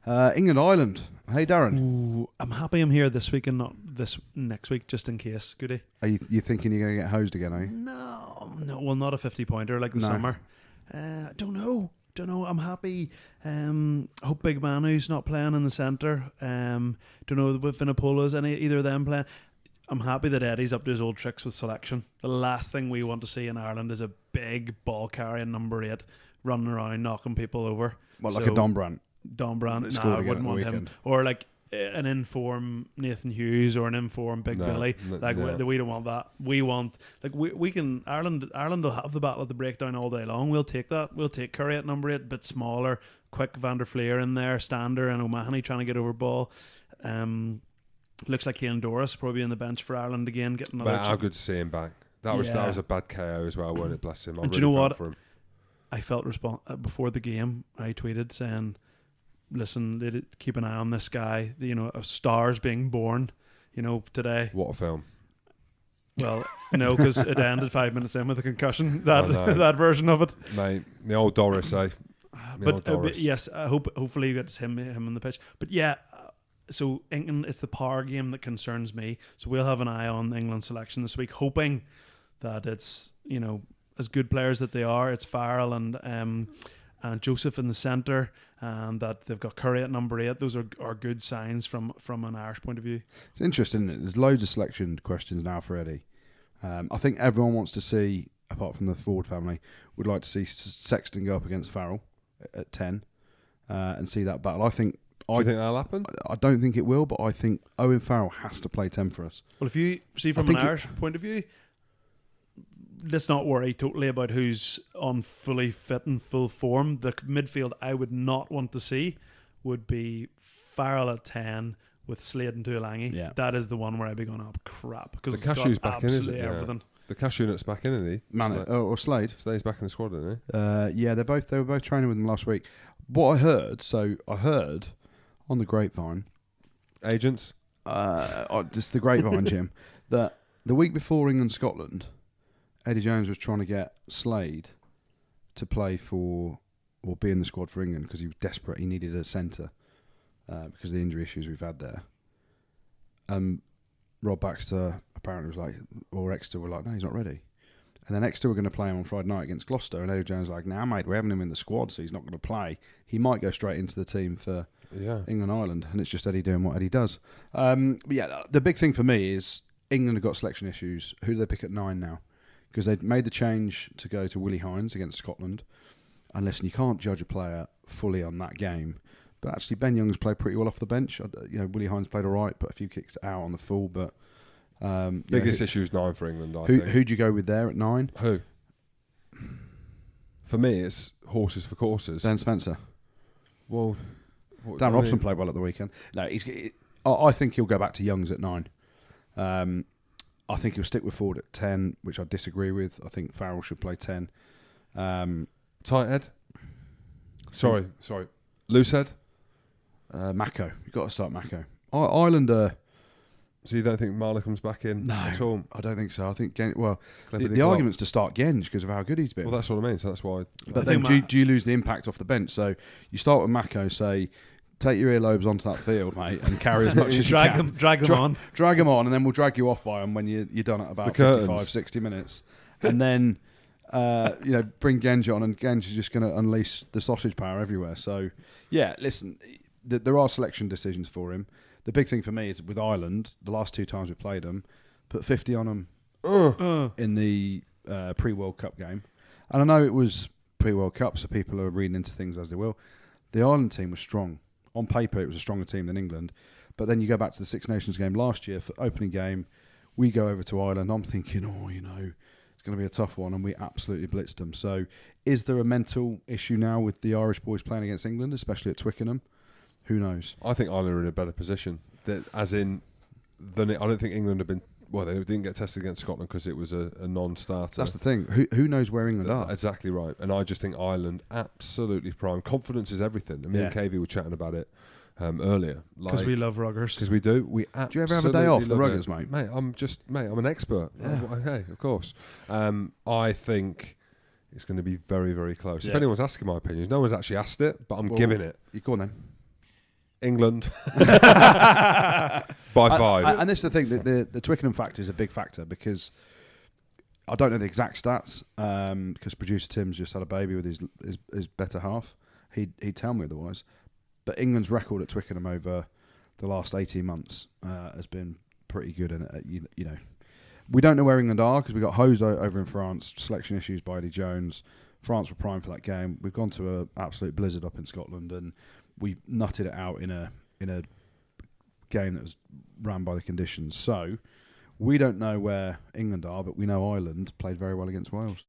England Ireland. Hey Darren, Ooh, I'm happy I'm here this week and not this next week, just in case. Goody. are you thinking you're going to get hosed again? Are you? No, well, not a 50-pointer like the summer. Don't know. I'm happy. Hope Big Manu's not playing in the centre. Don't know if Vinapola's either of them playing. I'm happy that Eddie's up to his old tricks with selection. The last thing we want to see in Ireland is a big ball carrying number 8 running around knocking people over. Well, like a Don Brandt. Don Brandt, Scored I again wouldn't at the want him. weekend. Or like an inform Nathan Hughes or an inform Big Billy. Like we don't want that. We want we can Ireland will have the battle at the breakdown all day long. We'll take that. We'll take Curry at number 8, bit smaller, quick Van der Fleer in there, Stander and O'Mahony trying to get over ball. Looks like Cian Doris probably on the bench for Ireland again, getting another. How good to see him back. That was a bad KO as well, wasn't it? Bless him. And do you know what? I felt before the game. I tweeted saying, "Listen, keep an eye on this guy. A star's being born. Today." What a film! Well, no, because it ended 5 minutes in with a concussion. That version of it, mate. The old Doris, eh? But yes, I hopefully you get him on the pitch. But yeah, so England, it's the power game that concerns me. So we'll have an eye on the England selection this week, hoping that it's as good players that they are. It's Farrell and Joseph in the centre, and that they've got Curry at number 8. Those are good signs from an Irish point of view. It's interesting, isn't it? There's loads of selection questions now for Eddie. I think everyone wants to see, apart from the Ford family, would like to see Sexton go up against Farrell at 10 and see that battle. Do you think that'll happen? I don't think it will, but I think Owen Farrell has to play 10 for us. Well, if you see from an Irish point of view, let's not worry totally about who's on fully fit and full form. The midfield I would not want to see would be Farrell at 10 with Slade and Tuolangi. Yeah. That is the one where I'd be going, crap. Because the Cashew's back in, isn't it? Everything. The Cashew nut's back in, isn't he? Or Slade. Slade's back in the squad, isn't he? Yeah, they were both training with him last week. What I heard on the grapevine, agents, just the grapevine, Jim, that the week before England-Scotland, Eddie Jones was trying to get Slade to play for or be in the squad for England because he was desperate. He needed a centre because of the injury issues we've had there. Rob Baxter apparently was like, or Exeter were like, no, he's not ready. And then Exeter were going to play him on Friday night against Gloucester, and Eddie Jones was like, nah, mate, we're having him in the squad, so he's not going to play. He might go straight into the team for England-Ireland, and it's just Eddie doing what Eddie does. But yeah, the big thing for me is England have got selection issues. Who do they pick at 9 now? Because they'd made the change to go to Willie Hines against Scotland. And listen, you can't judge a player fully on that game. But actually, Ben Young's played pretty well off the bench. Willie Hines played all right, put a few kicks out on the full. But biggest issue is 9 for England, I think. Who'd you go with there at 9? Who? For me, it's horses for courses. Dan Spencer. Well, Dan Robson played well at the weekend. No, I think he'll go back to Young's at 9. I think he'll stick with Ford at 10, which I disagree with. I think Farrell should play 10. Tight head? Sorry. Loose head? Mako. You've got to start Mako. Ireland... So you don't think Marlicum's back in at all? I don't think so. I think... the argument's to start Genge because of how good he's been. Well, that's what I mean. So that's why... But then do you lose the impact off the bench? So you start with Mako, say... Take your earlobes onto that field, mate, and carry as much as you can. Drag them on, and then we'll drag you off by them when you're done at about 55, 60 minutes. And then, bring Genge on, and Genge is just going to unleash the sausage power everywhere. So, yeah, listen, there are selection decisions for him. The big thing for me is with Ireland, the last 2 times we played them, put 50 on them in the pre-World Cup game. And I know it was pre-World Cup, so people are reading into things as they will. The Ireland team was strong. On paper, it was a stronger team than England. But then you go back to the Six Nations game last year for opening game. We go over to Ireland. I'm thinking, it's going to be a tough one. And we absolutely blitzed them. So is there a mental issue now with the Irish boys playing against England, especially at Twickenham? Who knows? I think Ireland are in a better position. I don't think England have been... Well, they didn't get tested against Scotland because it was a non-starter. That's the thing. Who knows where England are? Exactly right. And I just think Ireland absolutely prime. Confidence is everything. And me and KV were chatting about it earlier. Because we love ruggers. Because we do. We absolutely do you ever have a day off the ruggers, mate? Mate, I'm an expert. Yeah. Hey, of course. I think it's going to be very, very close. Yeah. If anyone's asking my opinion, no one's actually asked it, but I'm giving it. You go on then. England by 5. And this is the thing, the Twickenham factor is a big factor because I don't know the exact stats because producer Tim's just had a baby with his better half. He'd tell me otherwise. But England's record at Twickenham over the last 18 months has been pretty good. And, you know, we don't know where England are because we got hosed over in France, selection issues by Eddie Jones. France were primed for that game. We've gone to an absolute blizzard up in Scotland and we nutted it out in a game that was ran by the conditions. So we don't know where England are, but we know Ireland played very well against Wales.